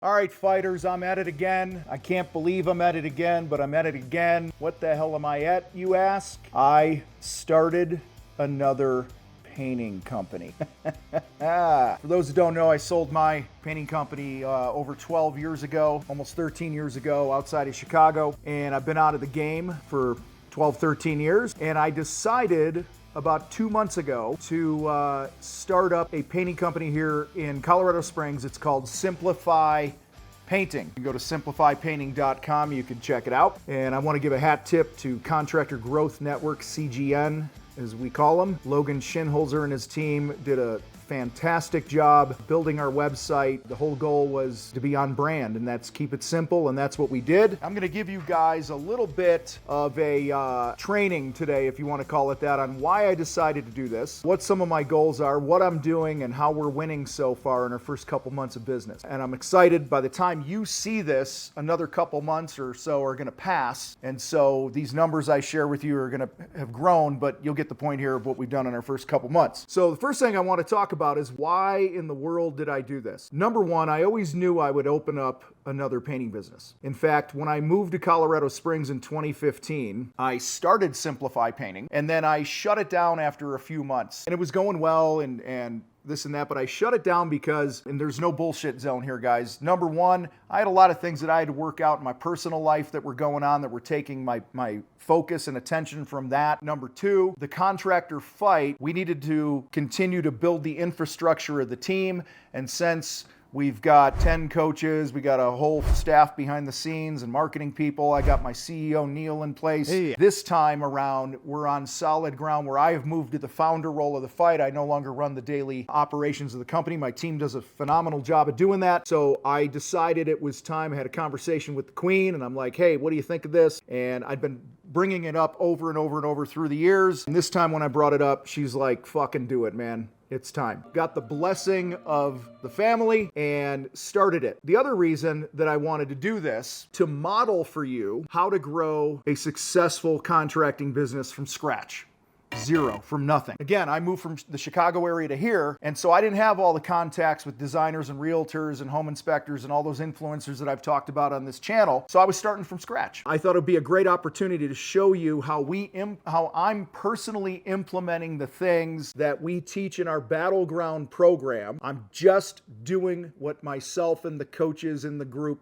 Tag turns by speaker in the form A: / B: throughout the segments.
A: All right, fighters, I'm at it again. I can't believe I'm at it again, but I'm at it again. What the hell am I at, you ask? I started another painting company. For those who don't know, I sold my painting company over 12 years ago, almost 13 years ago, outside of Chicago. And I've been out of the game for 12, 13 years. And I decided about 2 months ago to start up a painting company here in Colorado Springs. It's called Simplify Painting. You can go to simplifypainting.com, you can check it out. And I want to give a hat tip to Contractor Growth Network, CGN, as we call them. Logan Schinholzer and his team did a fantastic job building our website. The whole goal was to be on brand, and that's keep it simple, and that's what we did. I'm going to give you guys a little bit of a training today, if you want to call it that, on why I decided to do this, what some of my goals are, what I'm doing, and how we're winning so far in our first couple months of business. And I'm excited. By the time you see this, another couple months or so are going to pass, and so these numbers I share with you are going to have grown, but you'll get the point here of what we've done in our first couple months. So the first thing I want to talk about is why in the world did I do this? Number one, I always knew I would open up another painting business. In fact, when I moved to Colorado Springs in 2015, I started Simplify Painting, and then I shut it down after a few months. And it was going well and this and that, but I shut it down because, and there's no bullshit zone here, guys. Number one, I had a lot of things that I had to work out in my personal life that were going on that were taking my focus and attention from that. Number two, the contractor fight, we needed to continue to build the infrastructure of the team. And since we've got 10 coaches, we got a whole staff behind the scenes and marketing people, I got my CEO Neil in place. Hey. This time around, we're on solid ground where I have moved to the founder role of the fight. I no longer run the daily operations of the company. My team does a phenomenal job of doing that. So I decided it was time. I had a conversation with the Queen, and I'm like, hey, what do you think of this? And I'd been bringing it up over and over and over through the years. And this time when I brought it up, she's like, fucking do it, man. It's time. Got the blessing of the family and started it. The other reason that I wanted to do this, to model for you how to grow a successful contracting business from scratch. Zero, from nothing. Again, I moved from the Chicago area to here, and so I didn't have all the contacts with designers and realtors and home inspectors and all those influencers that I've talked about on this channel, so I was starting from scratch. I thought it would be a great opportunity to show you how I'm personally implementing the things that we teach in our Battleground program. I'm just doing what myself and the coaches in the group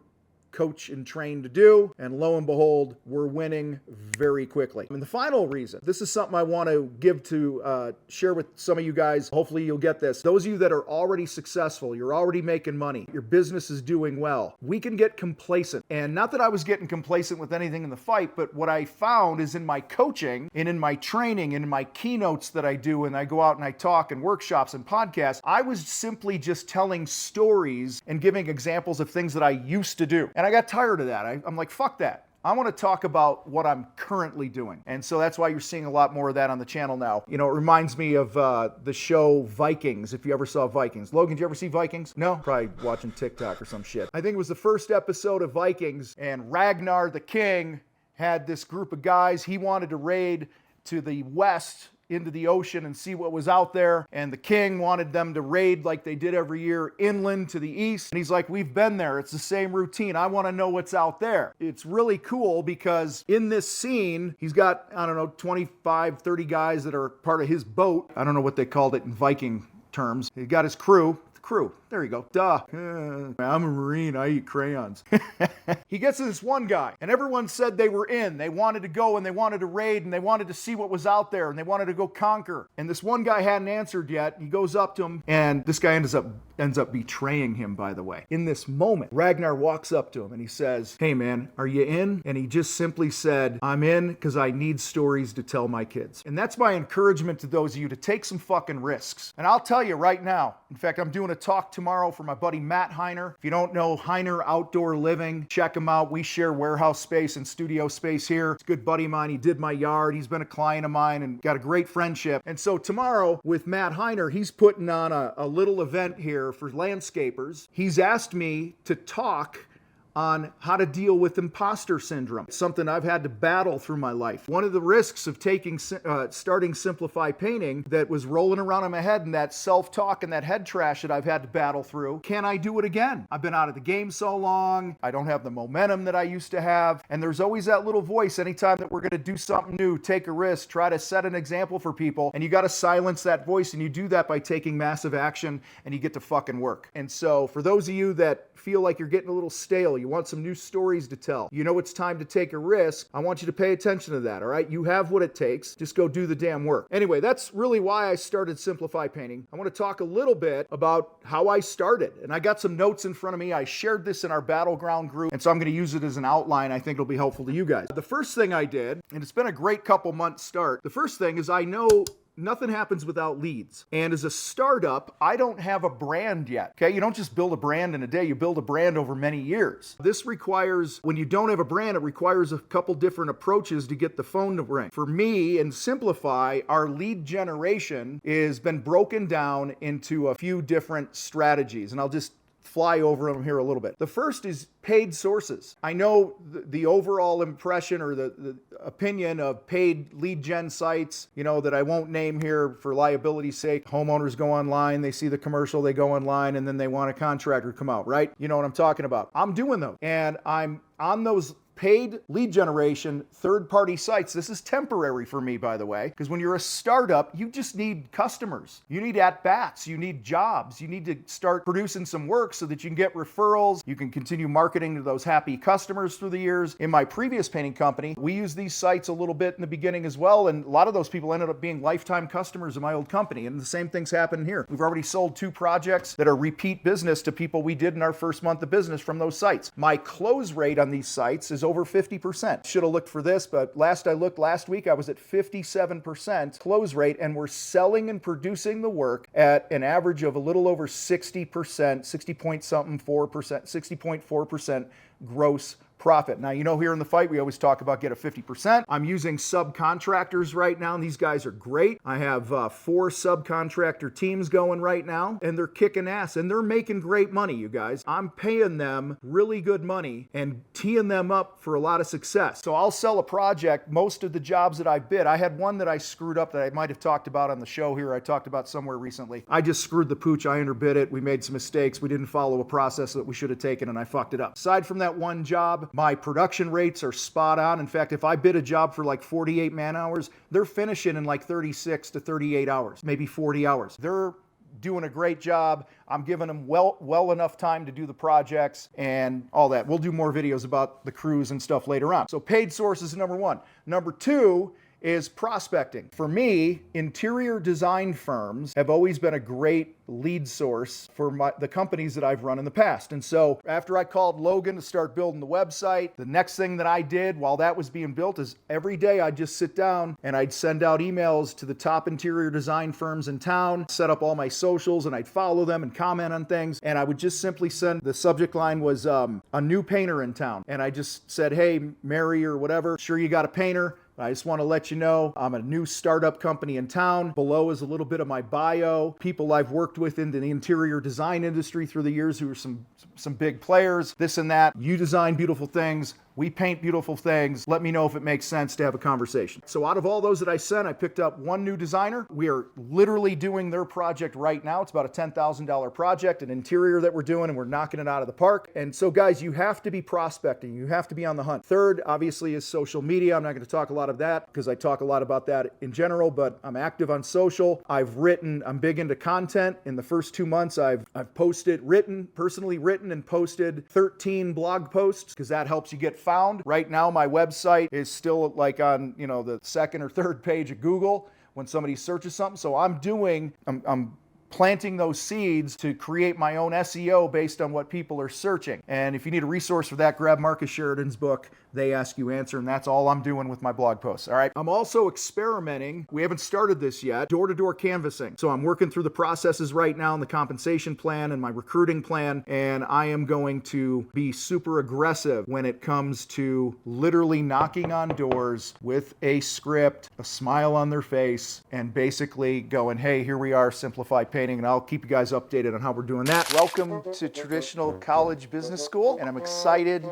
A: coach and train to do, and lo and behold, we're winning very quickly. And the final reason, this is something I want to give to share with some of you guys. Hopefully you'll get this. Those of you that are already successful, you're already making money, your business is doing well, we can get complacent. And not that I was getting complacent with anything in the fight, but what I found is in my coaching and in my training and in my keynotes that I do, and I go out and I talk and workshops and podcasts, I was simply just telling stories and giving examples of things that I used to do. And I got tired of that. I'm like, fuck that. I want to talk about what I'm currently doing. And so that's why you're seeing a lot more of that on the channel now. You know, it reminds me of the show Vikings, if you ever saw Vikings. Logan, did you ever see Vikings? No? Probably watching TikTok or some shit. I think it was the first episode of Vikings, and Ragnar the king had this group of guys. He wanted to raid to the west into the ocean and see what was out there. And the king wanted them to raid like they did every year inland to the east. And he's like, we've been there. It's the same routine. I want to know what's out there. It's really cool because in this scene, he's got, I don't know, 25, 30 guys that are part of his boat. I don't know what they called it in Viking terms. He got his crew. There you go. Duh. I'm a Marine. I eat crayons. He gets to this one guy, and everyone said they were in. They wanted to go, and they wanted to raid, and they wanted to see what was out there, and they wanted to go conquer. And this one guy hadn't answered yet. He goes up to him, and this guy ends up betraying him, by the way. In this moment, Ragnar walks up to him, and he says, hey, man, are you in? And he just simply said, I'm in because I need stories to tell my kids. And that's my encouragement to those of you to take some fucking risks. And I'll tell you right now, in fact, I'm doing a talk tomorrow for my buddy Matt Heiner. If you don't know Heiner Outdoor Living, check him out. We share warehouse space and studio space here. It's a good buddy of mine. He did my yard. He's been a client of mine and got a great friendship. And so tomorrow with Matt Heiner, he's putting on a little event here for landscapers. He's asked me to talk on how to deal with imposter syndrome. It's something I've had to battle through my life. One of the risks of starting Simplify Painting that was rolling around in my head, and that self-talk and that head trash that I've had to battle through, can I do it again? I've been out of the game so long. I don't have the momentum that I used to have. And there's always that little voice anytime that we're going to do something new, take a risk, try to set an example for people. And you got to silence that voice. And you do that by taking massive action, and you get to fucking work. And so for those of you that feel like you're getting a little stale, you want some new stories to tell, you know it's time to take a risk, I want you to pay attention to that, all right? You have what it takes. Just go do the damn work. Anyway, that's really why I started Simplify Painting. I want to talk a little bit about how I started. And I got some notes in front of me. I shared this in our Battleground group, and so I'm going to use it as an outline. I think it'll be helpful to you guys. The first thing I did, and it's been a great couple months start, the first thing is I know nothing happens without leads. And as a startup, I don't have a brand yet. Okay, you don't just build a brand in a day, you build a brand over many years. This requires, when you don't have a brand, it requires a couple different approaches to get the phone to ring. For me and Simplify, our lead generation has been broken down into a few different strategies. And I'll just fly over them here a little bit. The first is paid sources. I know the overall impression or the opinion of paid lead gen sites, that I won't name here for liability's sake. Homeowners go online, they see the commercial, they go online, and then they want a contractor to come out, right? You know what I'm talking about. I'm doing those, and I'm on those paid lead generation third-party sites. This is temporary for me, by the way, because when you're a startup, you just need customers. You need at-bats. You need jobs. You need to start producing some work so that you can get referrals. You can continue marketing to those happy customers through the years. In my previous painting company, we used these sites a little bit in the beginning as well, and a lot of those people ended up being lifetime customers of my old company, and the same thing's happening here. We've already sold 2 projects that are repeat business to people we did in our first month of business from those sites. My close rate on these sites is over 50%. Should have looked for this, but last I looked last week, I was at 57% close rate, and we're selling and producing the work at an average of a little over 60%, 60.4% gross profit. Now, here in the fight, we always talk about get a 50%. I'm using subcontractors right now, and these guys are great. I have 4 subcontractor teams going right now, and they're kicking ass, and they're making great money, you guys. I'm paying them really good money and teeing them up for a lot of success. So I'll sell a project. Most of the jobs that I bid, I had one that I screwed up that I might have talked about on the show here. I talked about somewhere recently. I just screwed the pooch. I underbid it. We made some mistakes. We didn't follow a process that we should have taken, and I fucked it up. Aside from that one job, my production rates are spot on. In fact, if I bid a job for like 48 man hours, they're finishing in like 36 to 38 hours, maybe 40 hours. They're doing a great job. I'm giving them well enough time to do the projects and all that. We'll do more videos about the crews and stuff later on. So paid sources is number 1. Number 2 is prospecting. For me, interior design firms have always been a great lead source for the companies that I've run in the past. And so after I called Logan to start building the website, the next thing that I did while that was being built is every day I'd just sit down and I'd send out emails to the top interior design firms in town, set up all my socials, and I'd follow them and comment on things. And I would just simply send, the subject line was a new painter in town. And I just said, hey, Mary or whatever, sure you got a painter? I just want to let you know I'm a new startup company in town. Below is a little bit of my bio, people I've worked with in the interior design industry through the years who are some big players, this and that. You design beautiful things. We paint beautiful things. Let me know if it makes sense to have a conversation. So out of all those that I sent, I picked up 1 new designer. We are literally doing their project right now. It's about a $10,000 project, an interior that we're doing, and we're knocking it out of the park. And so guys, you have to be prospecting. You have to be on the hunt. Third, obviously, is social media. I'm not going to talk a lot of that because I talk a lot about that in general, but I'm active on social. I'm big into content. In the first 2 months, I've personally written and posted 13 blog posts because that helps you get found. Right now, my website is still like on, the 2nd or 3rd page of Google when somebody searches something. So I'm planting those seeds to create my own SEO based on what people are searching. And if you need a resource for that, grab Marcus Sheridan's book, They Ask You Answer, and that's all I'm doing with my blog posts, all right? I'm also experimenting, we haven't started this yet, door-to-door canvassing. So I'm working through the processes right now and the compensation plan and my recruiting plan, and I am going to be super aggressive when it comes to literally knocking on doors with a script, a smile on their face, and basically going, hey, here we are, Simplify Painting. painting, and I'll keep you guys updated on how we're doing that. Welcome to Traditional College Business School, and I'm excited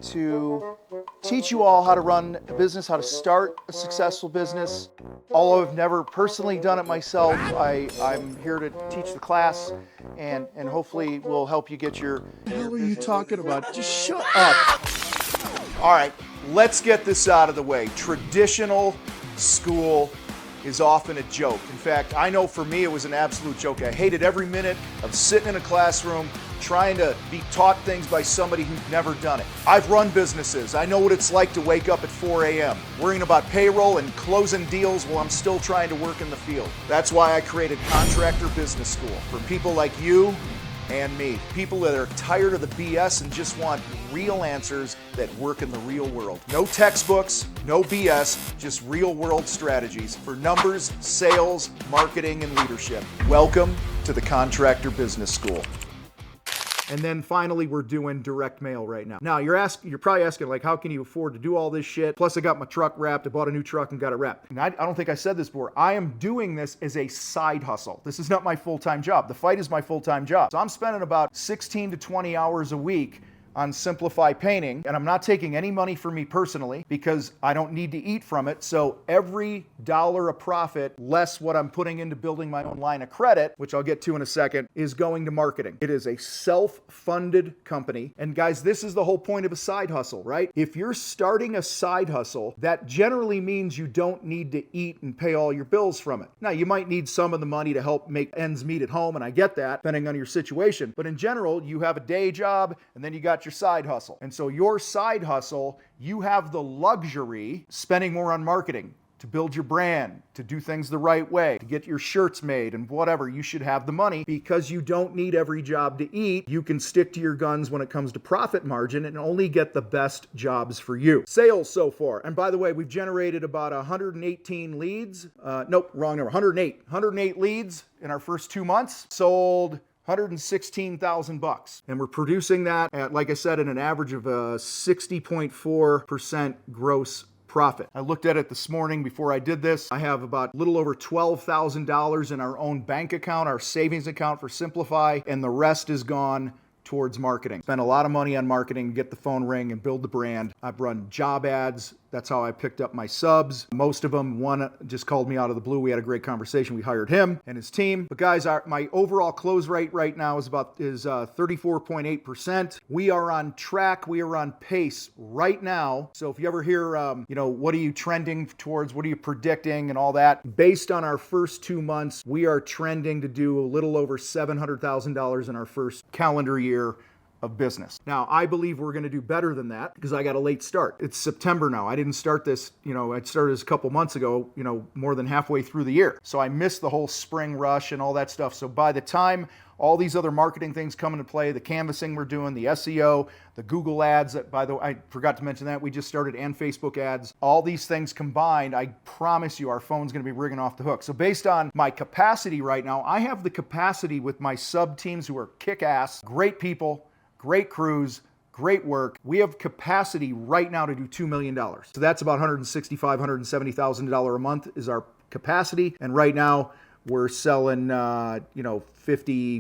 A: to teach you all how to run a business, how to start a successful business. Although I've never personally done it myself, I'm here to teach the class, and hopefully will help you get your... What the hell are you talking about? Just shut up. All right, let's get this out of the way. Traditional school is often a joke. In fact, I know for me it was an absolute joke. I hated every minute of sitting in a classroom trying to be taught things by somebody who'd never done it. I've run businesses. I know what it's like to wake up at 4 a.m. worrying about payroll and closing deals while I'm still trying to work in the field. That's why I created Contractor Business School for people like you and me. People that are tired of the BS and just want real answers that work in the real world. No textbooks, no BS, just real world strategies for numbers, sales, marketing, and leadership. Welcome to the Contractor Business School. And then finally, we're doing direct mail right now. Now, you're probably asking, like, how can you afford to do all this shit? Plus, I got my truck wrapped. I bought a new truck and got it wrapped. And I don't think I said this before. I am doing this as a side hustle. This is not my full-time job. The fight is my full-time job. So I'm spending about 16 to 20 hours a week on Simplify Painting, and I'm not taking any money for me personally because I don't need to eat from it. So every dollar of profit, less what I'm putting into building my own line of credit, which I'll get to in a second, is going to marketing. It is a self-funded company. And guys, this is the whole point of a side hustle, right? If you're starting a side hustle, that generally means you don't need to eat and pay all your bills from it. Now, you might need some of the money to help make ends meet at home, and I get that, depending on your situation. But in general, you have a day job, and then you got your side hustle. And so your side hustle, you have the luxury spending more on marketing to build your brand, to do things the right way, to get your shirts made and whatever. You should have the money because you don't need every job to eat. You can stick to your guns when it comes to profit margin and only get the best jobs for you. Sales so far. And by the way, we've generated about 118 leads. Nope, wrong number. 108 leads in our first 2 months. Sold $116,000. And we're producing that at, like I said, at an average of a 60.4% gross profit. I looked at it this morning before I did this. I have about a little over $12,000 in our own bank account, our savings account for Simplify, and the rest is gone towards marketing. Spent a lot of money on marketing to get the phone ring and build the brand. I've run job ads. That's how I picked up my subs. Most of them, one just called me out of the blue. We had a great conversation. We hired him and his team. But guys, my overall close rate right now is 34.8%. We are on track. We are on pace right now. So if you ever hear, what are you trending towards? What are you predicting and all that? Based on our first 2 months, we are trending to do a little over $700,000 in our first calendar year of business. Now, I believe we're going to do better than that because I got a late start. It's September now. I didn't start this, I started this a couple months ago, more than halfway through the year. So I missed the whole spring rush and all that stuff. So by the time all these other marketing things come into play, the canvassing we're doing, the SEO, the Google ads, that, by the way, I forgot to mention that, we just started, and Facebook ads, all these things combined, I promise you our phone's going to be ringing off the hook. So based on my capacity right now, I have the capacity with my sub teams who are kick-ass, great people, great crews, great work. We have capacity right now to do $2 million. So that's about $165,000, $170,000 a month is our capacity. And right now we're selling, $55,000,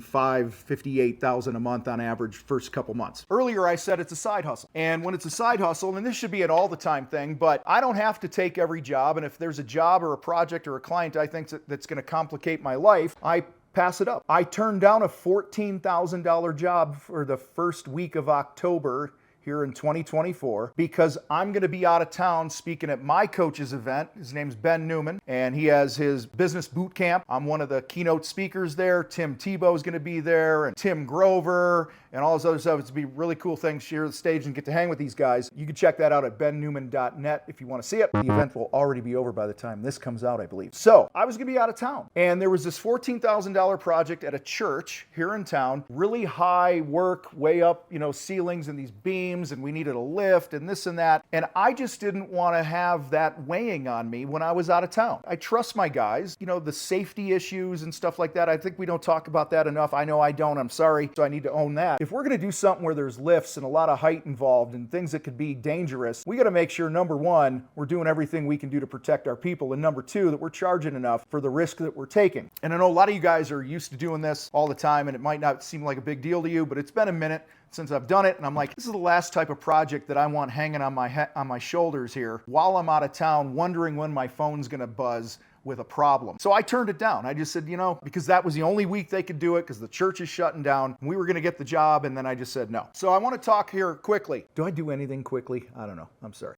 A: $58,000 a month on average first couple months. Earlier I said it's a side hustle. And when it's a side hustle, and this should be an all the time thing, but I don't have to take every job. And if there's a job or a project or a client I think that's going to complicate my life, I pass it up. I turned down a $14,000 job for the first week of October here in 2024 because I'm going to be out of town speaking at my coach's event. His name's Ben Newman, and he has his business boot camp. I'm one of the keynote speakers there. Tim Tebow is going to be there, and Tim Grover, and all this other stuff. It's going to be a really cool thing to share the stage and get to hang with these guys. You can check that out at bennewman.net if you want to see it. The event will already be over by the time this comes out, I believe. So I was going to be out of town, and there was this $14,000 project at a church here in town, really high work, way up, ceilings and these beams, and we needed a lift and this and that. And I just didn't want to have that weighing on me when I was out of town. I trust my guys, the safety issues and stuff like that. I think we don't talk about that enough. I know I don't. I'm sorry. So I need to own that. if we're going to do something where there's lifts and a lot of height involved and things that could be dangerous, we got to make sure, number one, we're doing everything we can do to protect our people, and number two, that we're charging enough for the risk that we're taking. And I know a lot of you guys are used to doing this all the time, and it might not seem like a big deal to you, but it's been a minute since I've done it, and I'm like, this is the last type of project that I want hanging on my shoulders here while I'm out of town, wondering when my phone's gonna buzz with a problem. So I turned it down. I just said, because that was the only week they could do it because the church is shutting down and we were going to get the job, and then I just said no. So I want to talk here quickly. Do I do anything quickly? I don't know. I'm sorry.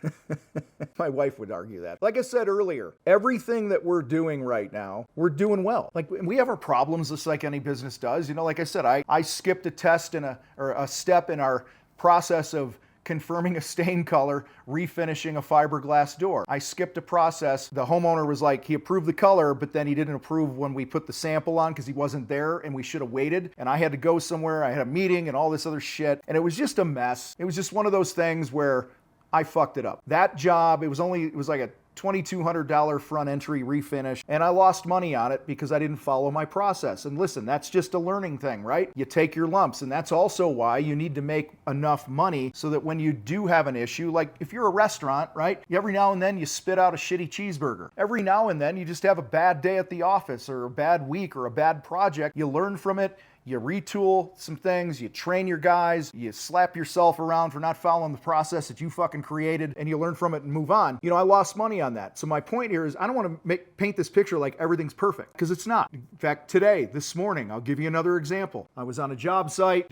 A: My wife would argue that. Like I said earlier, everything that we're doing right now, we're doing well. Like, we have our problems just like any business does. Like I said, I skipped a test or a step in our process of confirming a stain color, refinishing a fiberglass door. I skipped a process. The homeowner was like, he approved the color, but then he didn't approve when we put the sample on because he wasn't there and we should have waited. And I had to go somewhere. I had a meeting and all this other shit. And it was just a mess. It was just one of those things where I fucked it up. That job, it was like a $2,200 front entry refinish, and I lost money on it because I didn't follow my process. And listen, that's just a learning thing, right? You take your lumps, and that's also why you need to make enough money so that when you do have an issue, like if you're a restaurant, right? Every now and then you spit out a shitty cheeseburger. Every now and then you just have a bad day at the office or a bad week or a bad project. You learn from it. You retool some things, you train your guys, you slap yourself around for not following the process that you fucking created, and you learn from it and move on. I lost money on that. So my point here is I don't want to paint this picture like everything's perfect, because it's not. In fact, this morning, I'll give you another example. I was on a job site,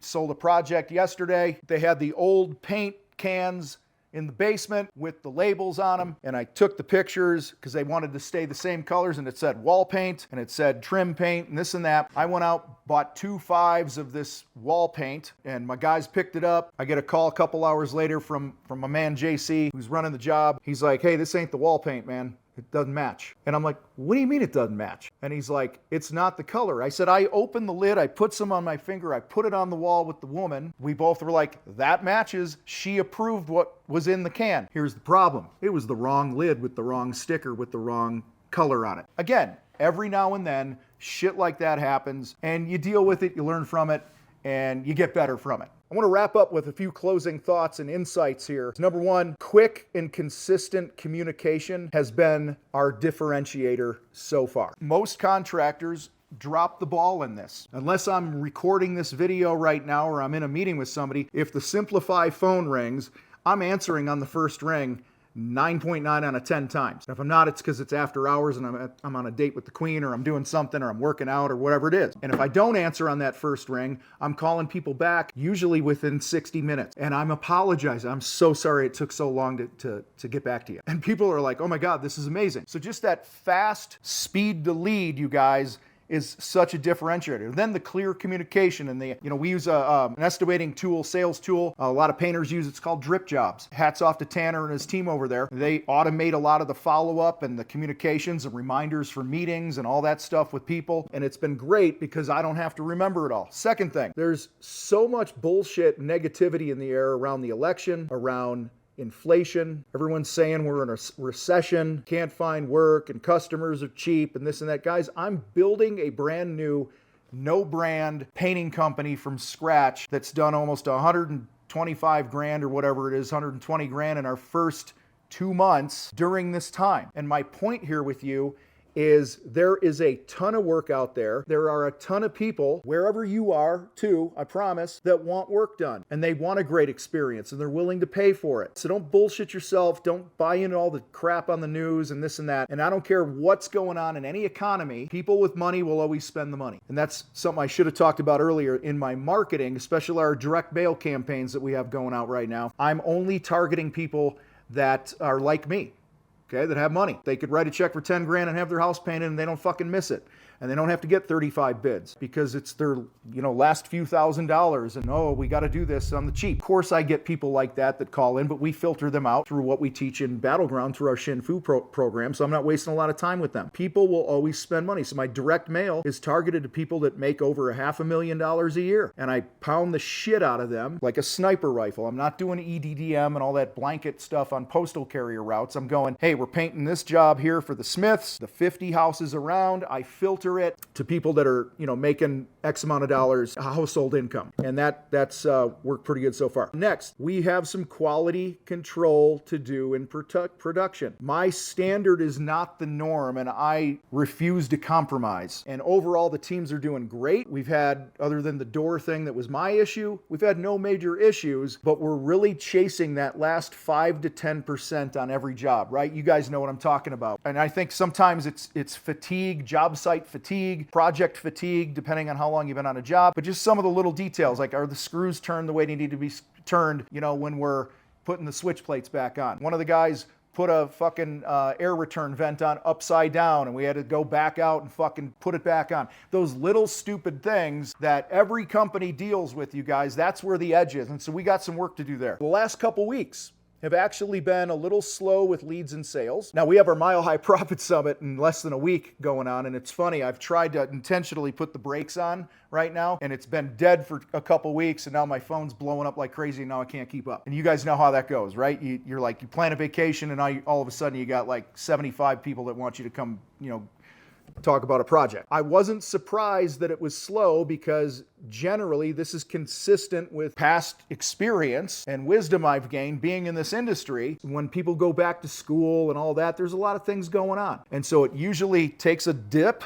A: sold a project yesterday. They had the old paint cans in the basement with the labels on them, and I took the pictures because they wanted to stay the same colors, and it said wall paint and it said trim paint and this and that. I went out, bought 2 5s of this wall paint, and my guys picked it up. I get a call a couple hours later from my man JC, who's running the job. He's like, hey, this ain't the wall paint, man. It doesn't match. And I'm like, what do you mean it doesn't match? And he's like, it's not the color. I said, I opened the lid, I put some on my finger, I put it on the wall with the woman. We both were like, that matches. She approved what was in the can. Here's the problem. It was the wrong lid with the wrong sticker with the wrong color on it. Again, every now and then, shit like that happens, and you deal with it, you learn from it, and you get better from it. I want to wrap up with a few closing thoughts and insights here. Number one, quick and consistent communication has been our differentiator so far. Most contractors drop the ball in this. Unless I'm recording this video right now or I'm in a meeting with somebody, if the Simplify phone rings, I'm answering on the first ring 9.9 out of 10 times. If I'm not, it's because it's after hours and I'm on a date with the queen, or I'm doing something, or I'm working out, or whatever it is. And if I don't answer on that first ring, I'm calling people back, usually within 60 minutes. And I'm apologizing. I'm so sorry it took so long to get back to you. And people are like, oh my God, this is amazing. So just that fast speed to lead, you guys, is such a differentiator. Then the clear communication, and we use an estimating tool, sales tool. A lot of painters use it. It's called Drip Jobs. Hats off to Tanner and his team over there. They automate a lot of the follow-up and the communications and reminders for meetings and all that stuff with people. And it's been great because I don't have to remember it all. Second thing, there's so much bullshit negativity in the air around the election, around inflation. Everyone's saying we're in a recession, can't find work, and customers are cheap, and this and that. Guys, I'm building a brand new, no brand painting company from scratch that's done almost 125 grand or whatever it is, 120 grand in our first 2 months during this time. And my point here with you is there is a ton of work out there. There are a ton of people, wherever you are too, I promise, that want work done. And they want a great experience and they're willing to pay for it. So don't bullshit yourself. Don't buy into all the crap on the news and this and that. And I don't care what's going on in any economy. People with money will always spend the money. And that's something I should have talked about earlier in my marketing, especially our direct mail campaigns that we have going out right now. I'm only targeting people that are like me. Okay, that have money. They could write a check for 10 grand and have their house painted and they don't fucking miss it. And they don't have to get 35 bids because it's their, last few $1,000s and, oh, we got to do this on the cheap. Of course, I get people like that call in, but we filter them out through what we teach in Battleground through our Shin Fu program, so I'm not wasting a lot of time with them. People will always spend money. So my direct mail is targeted to people that make over $500,000 a year. And I pound the shit out of them like a sniper rifle. I'm not doing EDDM and all that blanket stuff on postal carrier routes. I'm going, hey, we're painting this job here for the Smiths, the 50 houses around. I filter it to people that are, making X amount of dollars household income. And that's worked pretty good so far. Next, we have some quality control to do in production. My standard is not the norm, and I refuse to compromise. And overall, the teams are doing great. We've had, other than the door thing that was my issue, we've had no major issues, but we're really chasing that last 5 to 10% on every job, right? You guys know what I'm talking about. And I think sometimes it's fatigue, job site fatigue, project fatigue, depending on how long you've been on a job, but just some of the little details, like are the screws turned the way they need to be turned, when we're putting the switch plates back on. One of the guys put a fucking air return vent on upside down, and we had to go back out and fucking put it back on. Those little stupid things that every company deals with, you guys, that's where the edge is. And so we got some work to do there. The last couple weeks have actually been a little slow with leads and sales. Now, we have our Mile High Profit Summit in less than a week going on, and it's funny, I've tried to intentionally put the brakes on right now, and it's been dead for a couple weeks, and now my phone's blowing up like crazy, and now I can't keep up. And you guys know how that goes, right? You're like, you plan a vacation, and now all of a sudden you got like 75 people that want you to come, talk about a project. I wasn't surprised that it was slow because generally this is consistent with past experience and wisdom I've gained being in this industry. When people go back to school and all that, there's a lot of things going on. And so it usually takes a dip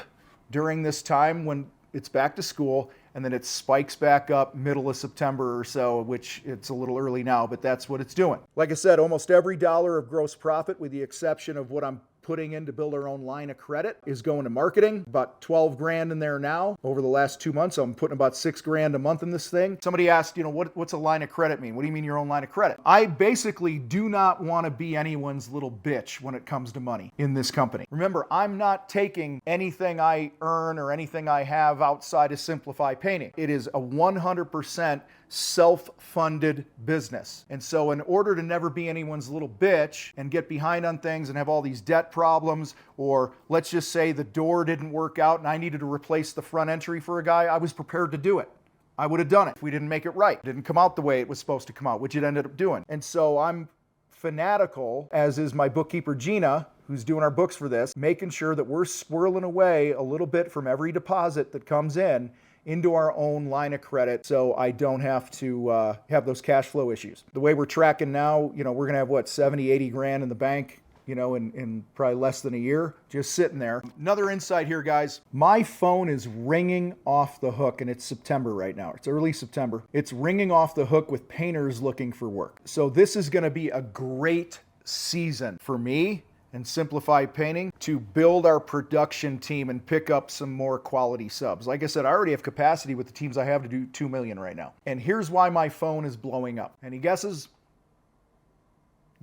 A: during this time when it's back to school, and then it spikes back up middle of September or so, which it's a little early now, but that's what it's doing. Like I said, almost every dollar of gross profit, with the exception of what I'm putting in to build our own line of credit, is going to marketing. About 12 grand in there now. Over the last 2 months, I'm putting about 6 grand a month in this thing. Somebody asked, what's a line of credit mean? What do you mean your own line of credit? I basically do not want to be anyone's little bitch when it comes to money in this company. Remember, I'm not taking anything I earn or anything I have outside of Simplify Painting. It is a 100% self-funded business. And so in order to never be anyone's little bitch and get behind on things and have all these debt problems, or let's just say the door didn't work out and I needed to replace the front entry for a guy, I was prepared to do it. I would have done it if we didn't make it right. It didn't come out the way it was supposed to come out, which it ended up doing. And so I'm fanatical, as is my bookkeeper Gina, who's doing our books for this, making sure that we're squirreling away a little bit from every deposit that comes in into our own line of credit, so I don't have to have those cash flow issues. The way we're tracking now, we're going to have 70, 80 grand in the bank, in probably less than a year, just sitting there. Another insight here, guys. My phone is ringing off the hook, and it's September right now. It's early September. It's ringing off the hook with painters looking for work. So this is going to be a great season for me and Simplify Painting to build our production team and pick up some more quality subs. Like I said, I already have capacity with the teams I have to do 2 million right now. And here's why my phone is blowing up. Any guesses?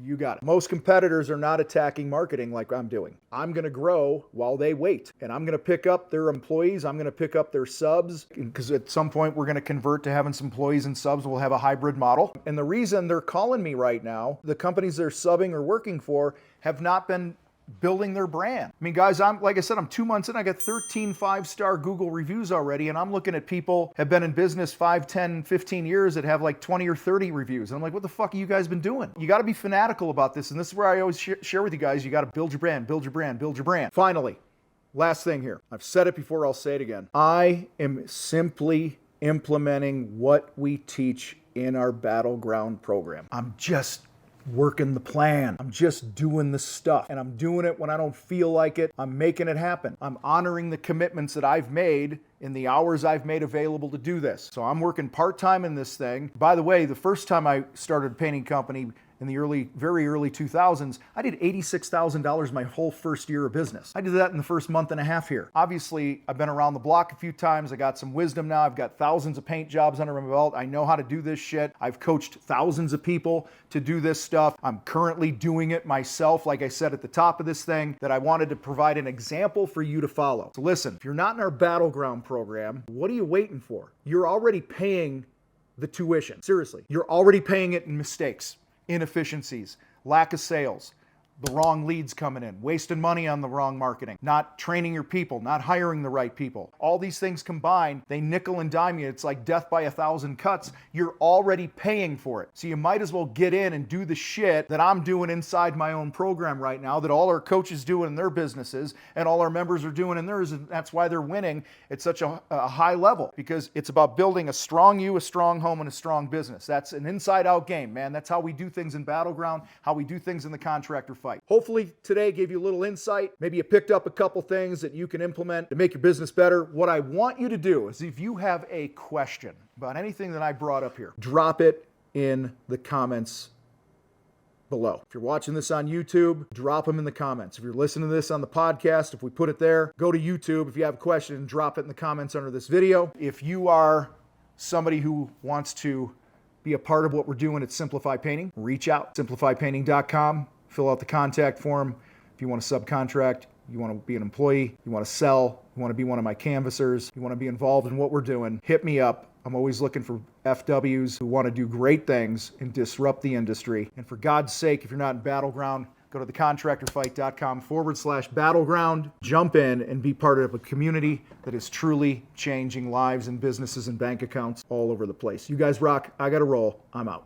A: You got it. Most competitors are not attacking marketing like I'm doing. I'm going to grow while they wait, and I'm going to pick up their employees. I'm going to pick up their subs, because at some point we're going to convert to having some employees and subs. We'll have a hybrid model. And the reason they're calling me right now, the companies they're subbing or working for have not been building their brand. I mean, guys, like I said, I'm 2 months in. I got 13 5-star Google reviews already, and I'm looking at people have been in business 5, 10, 15 years that have like 20 or 30 reviews. And I'm like, what the fuck have you guys been doing? You got to be fanatical about this. And this is where I always share with you guys, you got to build your brand, build your brand, build your brand. Finally, last thing here. I've said it before, I'll say it again. I am simply implementing what we teach in our Battleground program. I'm just working the plan. I'm just doing the stuff, and I'm doing it when I don't feel like it. I'm making it happen. I'm honoring the commitments that I've made in the hours I've made available to do this. So I'm working part-time in this thing. By the way, the first time I started a painting company in the very early 2000s, I did $86,000 my whole first year of business. I did that in the first month and a half here. Obviously, I've been around the block a few times. I got some wisdom now. I've got thousands of paint jobs under my belt. I know how to do this shit. I've coached thousands of people to do this stuff. I'm currently doing it myself, like I said at the top of this thing, that I wanted to provide an example for you to follow. So listen, if you're not in our Battleground program, what are you waiting for? You're already paying the tuition. Seriously, you're already paying it in mistakes, inefficiencies, lack of sales, the wrong leads coming in, wasting money on the wrong marketing, not training your people, not hiring the right people. All these things combined, they nickel and dime you. It's like death by 1,000 cuts. You're already paying for it. So you might as well get in and do the shit that I'm doing inside my own program right now, that all our coaches do in their businesses and all our members are doing in theirs. And that's why they're winning at such a high level, because it's about building a strong you, a strong home, and a strong business. That's an inside out game, man. That's how we do things in Battleground, how we do things in the contractor fight. Hopefully today gave you a little insight. Maybe you picked up a couple things that you can implement to make your business better. What I want you to do is, if you have a question about anything that I brought up here, drop it in the comments below. If you're watching this on YouTube, drop them in the comments. If you're listening to this on the podcast, if we put it there, go to YouTube. If you have a question, drop it in the comments under this video. If you are somebody who wants to be a part of what we're doing at Simplify Painting, reach out, simplifypainting.com, fill out the contact form. If you want to subcontract, you want to be an employee, you want to sell, you want to be one of my canvassers, you want to be involved in what we're doing, hit me up. I'm always looking for FWs who want to do great things and disrupt the industry. And for God's sake, if you're not in Battleground, go to thecontractorfight.com/battleground, jump in and be part of a community that is truly changing lives and businesses and bank accounts all over the place. You guys rock. I got to roll. I'm out.